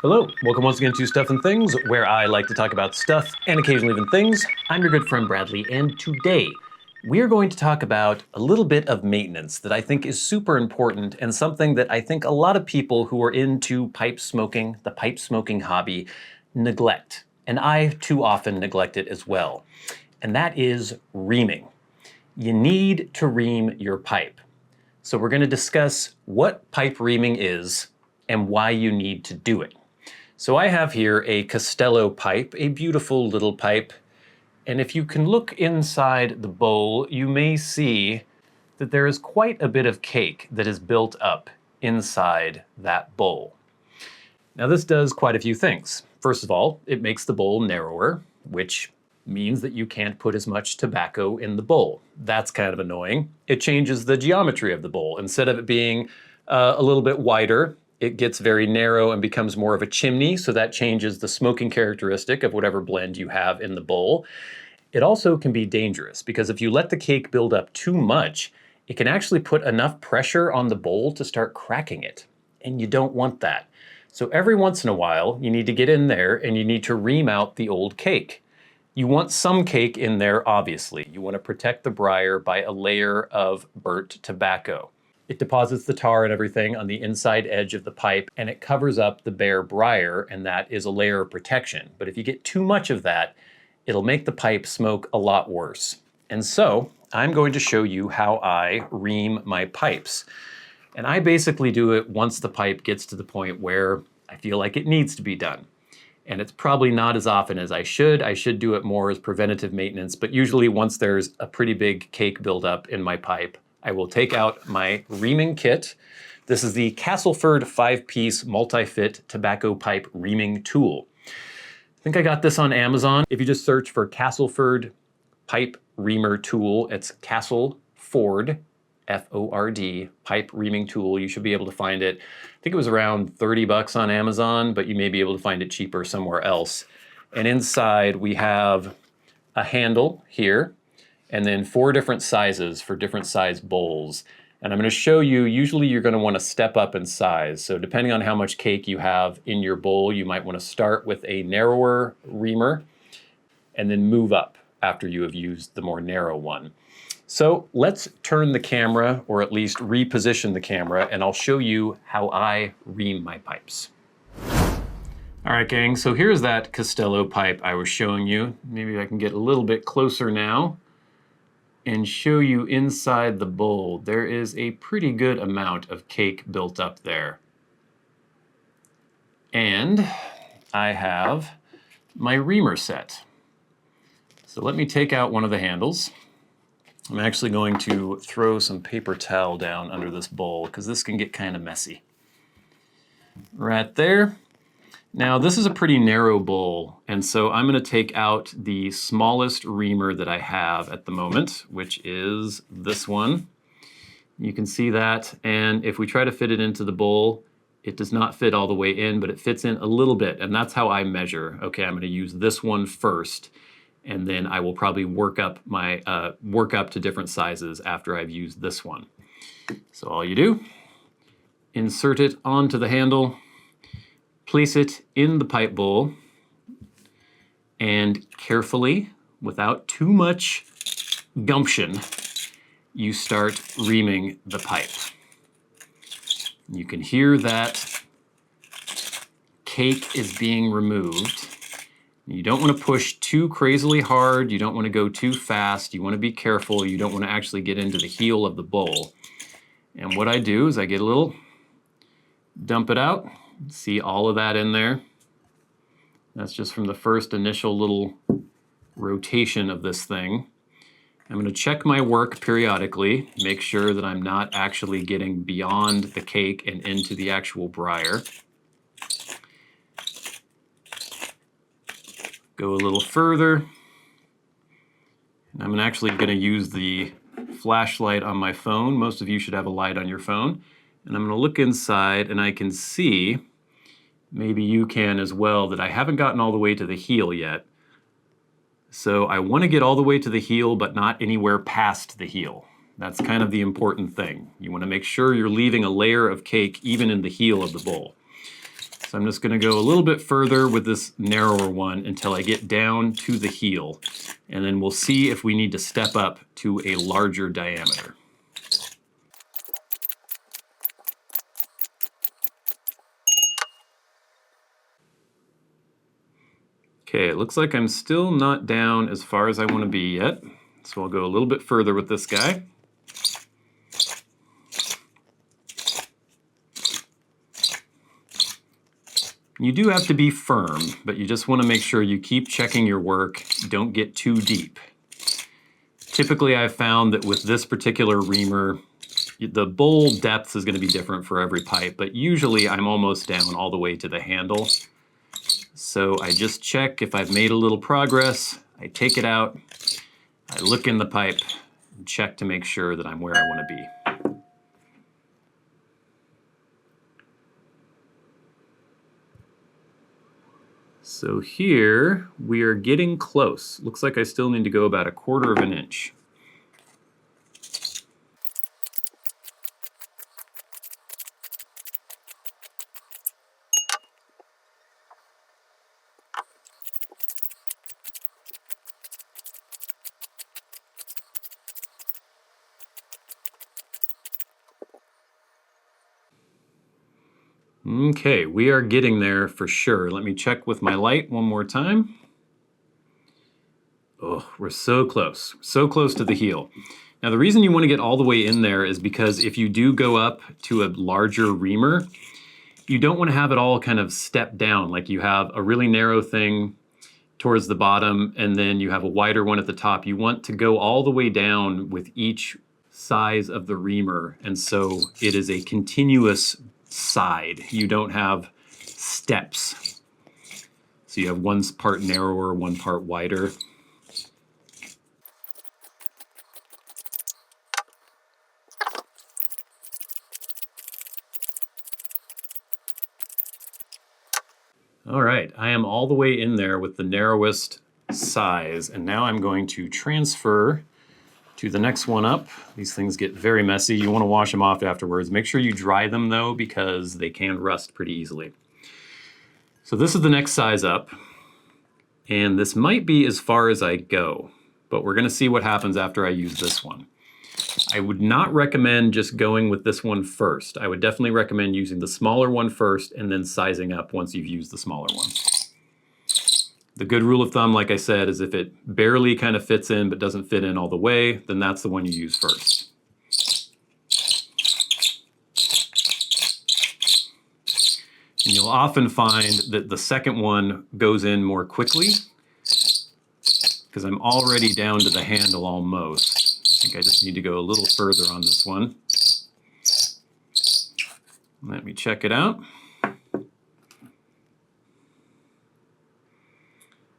Hello, welcome once again to Stuff and Things, where I like to talk about stuff and occasionally even things. I'm your good friend Bradley, and today we're going to talk about a little bit of maintenance that I think is super important and something that I think a lot of people who are into pipe smoking, the pipe smoking hobby, neglect. And I too often neglect it as well. And that is reaming. You need to ream your pipe. So we're going to discuss what pipe reaming is and why you need to do it. So I have here a Castello pipe, a beautiful little pipe. And if you can look inside the bowl, you may see that there is quite a bit of cake that is built up inside that bowl. Now this does quite a few things. First of all, it makes the bowl narrower, which means that you can't put as much tobacco in the bowl. That's kind of annoying. It changes the geometry of the bowl. Instead of it being a little bit wider, it gets very narrow and becomes more of a chimney, so that changes the smoking characteristic of whatever blend you have in the bowl. It also can be dangerous because if you let the cake build up too much, it can actually put enough pressure on the bowl to start cracking it, and you don't want that. So every once in a while, you need to get in there and you need to ream out the old cake. You want some cake in there, obviously. You want to protect the briar by a layer of burnt tobacco. It deposits the tar and everything on the inside edge of the pipe, and it covers up the bare briar, and that is a layer of protection. But if you get too much of that, it'll make the pipe smoke a lot worse. And so I'm going to show you how I ream my pipes. And I basically do it once the pipe gets to the point where I feel like it needs to be done. And it's probably not as often as I should. I should do it more as preventative maintenance, but usually once there's a pretty big cake buildup in my pipe, I will take out my reaming kit. This is the Castleford 5-piece multi-fit tobacco pipe reaming tool. I think I got this on Amazon. If you just search for Castleford pipe reamer tool, it's Castleford, F-O-R-D, pipe reaming tool. You should be able to find it. I think it was around 30 bucks on Amazon, but you may be able to find it cheaper somewhere else. And inside we have a handle here, and then 4 different sizes for different size bowls. And I'm going to show you, usually you're going to want to step up in size. So depending on how much cake you have in your bowl, you might want to start with a narrower reamer and then move up after you have used the more narrow one. So let's turn the camera, or at least reposition the camera, and I'll show you how I ream my pipes. All right, gang, so here's that Castello pipe I was showing you. Maybe I can get a little bit closer now and show you inside the bowl. There is a pretty good amount of cake built up there. And I have my reamer set. So let me take out one of the handles. I'm actually going to throw some paper towel down under this bowl because this can get kind of messy. Right there. Now this is a pretty narrow bowl, and so I'm going to take out the smallest reamer that I have at the moment, which is this one. You can see that, and if we try to fit it into the bowl, it does not fit all the way in, but it fits in a little bit, and that's how I measure. Okay, I'm going to use this one first, and then I will probably work up to different sizes after I've used this one. So all you do, insert it onto the handle, place it in the pipe bowl, and carefully, without too much gumption, you start reaming the pipe. You can hear that cake is being removed. You don't want to push too crazily hard. You don't want to go too fast. You want to be careful. You don't want to actually get into the heel of the bowl. And what I do is I get a little, dump it out. See all of that in there? That's just from the first initial little rotation of this thing. I'm going to check my work periodically, make sure that I'm not actually getting beyond the cake and into the actual briar. Go a little further. And I'm actually going to use the flashlight on my phone. Most of you should have a light on your phone. And I'm going to look inside, and I can see, maybe you can as well, that I haven't gotten all the way to the heel yet. So I want to get all the way to the heel, but not anywhere past the heel. That's kind of the important thing. You want to make sure you're leaving a layer of cake even in the heel of the bowl. So I'm just going to go a little bit further with this narrower one until I get down to the heel. And then we'll see if we need to step up to a larger diameter. Okay, it looks like I'm still not down as far as I want to be yet. So I'll go a little bit further with this guy. You do have to be firm, but you just want to make sure you keep checking your work. Don't get too deep. Typically, I've found that with this particular reamer, the bowl depth is going to be different for every pipe, but usually I'm almost down all the way to the handle. So I just check if I've made a little progress. I take it out, I look in the pipe, and check to make sure that I'm where I want to be. So here we are getting close. Looks like I still need to go about 1/4 of an inch. Okay, we are getting there for sure. Let me check with my light one more time. Oh, we're so close to the heel. Now the reason you want to get all the way in there is because if you do go up to a larger reamer, you don't want to have it all kind of step down, like you have a really narrow thing towards the bottom and then you have a wider one at the top. You want to go all the way down with each size of the reamer, and so it is a continuous side. You don't have steps. So you have one part narrower, one part wider. All right, I am all the way in there with the narrowest size, and now I'm going to transfer to the next one up. These things get very messy. You want to wash them off afterwards. Make sure you dry them though, because they can rust pretty easily. So this is the next size up, and this might be as far as I go, but we're going to see what happens after I use this one. I would not recommend just going with this one first. I would definitely recommend using the smaller one first and then sizing up once you've used the smaller one. The good rule of thumb, like I said, is if it barely kind of fits in but doesn't fit in all the way, then that's the one you use first. And you'll often find that the second one goes in more quickly because I'm already down to the handle almost. I think I just need to go a little further on this one. Let me check it out.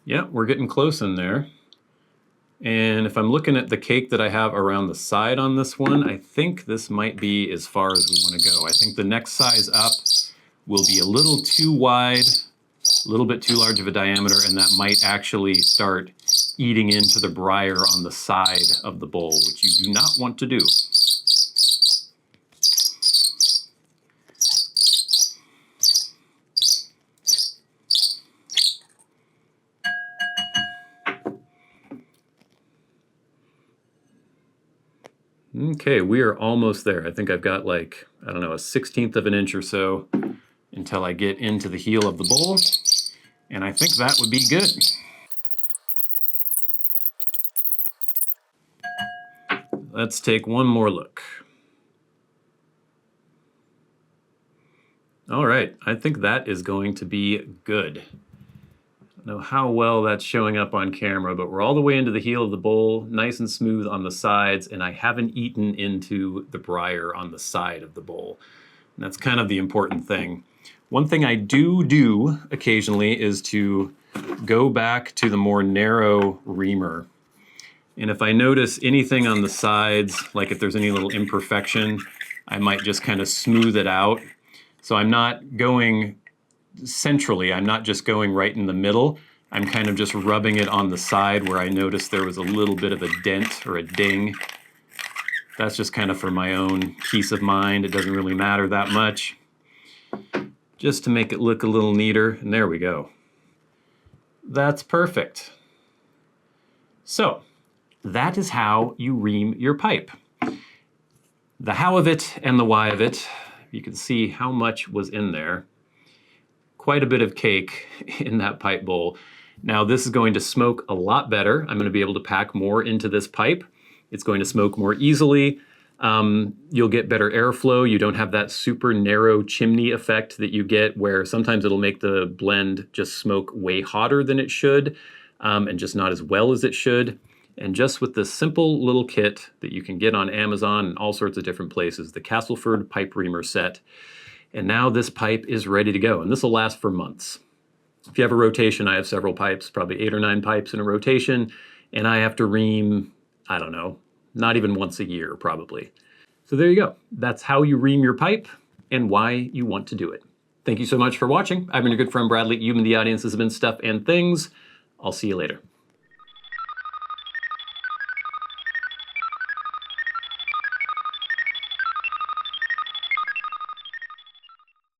Yeah, we're getting close in there. And if I'm looking at the cake that I have around the side on this one, I think this might be as far as we want to go. I think the next size up will be a little too wide, a little bit too large of a diameter, and that might actually start eating into the briar on the side of the bowl, which you do not want to do. Okay, we are almost there. I think I've got like, I don't know, a 1/16 of an inch or so until I get into the heel of the bowl, and I think that would be good. Let's take one more look. All right, I think that is going to be good. I don't know how well that's showing up on camera, but we're all the way into the heel of the bowl, nice and smooth on the sides, and I haven't eaten into the briar on the side of the bowl. And that's kind of the important thing. One thing I do occasionally is to go back to the more narrow reamer. And if I notice anything on the sides, like if there's any little imperfection, I might just kind of smooth it out. So I'm not going centrally, I'm not just going right in the middle. I'm kind of just rubbing it on the side where I noticed there was a little bit of a dent or a ding. That's just kind of for my own peace of mind. It doesn't really matter that much. just to make it look a little neater, and there we go. That's perfect. So, that is how you ream your pipe. The how of it and the why of it, you can see how much was in there. Quite a bit of cake in that pipe bowl. Now this is going to smoke a lot better. I'm going to be able to pack more into this pipe. It's going to smoke more easily. You'll get better airflow. You don't have that super narrow chimney effect that you get where sometimes it'll make the blend just smoke way hotter than it should and just not as well as it should. And just with this simple little kit that you can get on Amazon and all sorts of different places, the Castleford Pipe Reamer set. And now this pipe is ready to go, and this will last for months. If you have a rotation, I have several pipes, probably 8 or 9 pipes in a rotation, and I have to ream, I don't know, not even once a year probably. So there you go. That's how you ream your pipe and why you want to do it. Thank you so much for watching. I've been your good friend Bradley. You and the audience, this has been Stuff and Things. I'll see you later.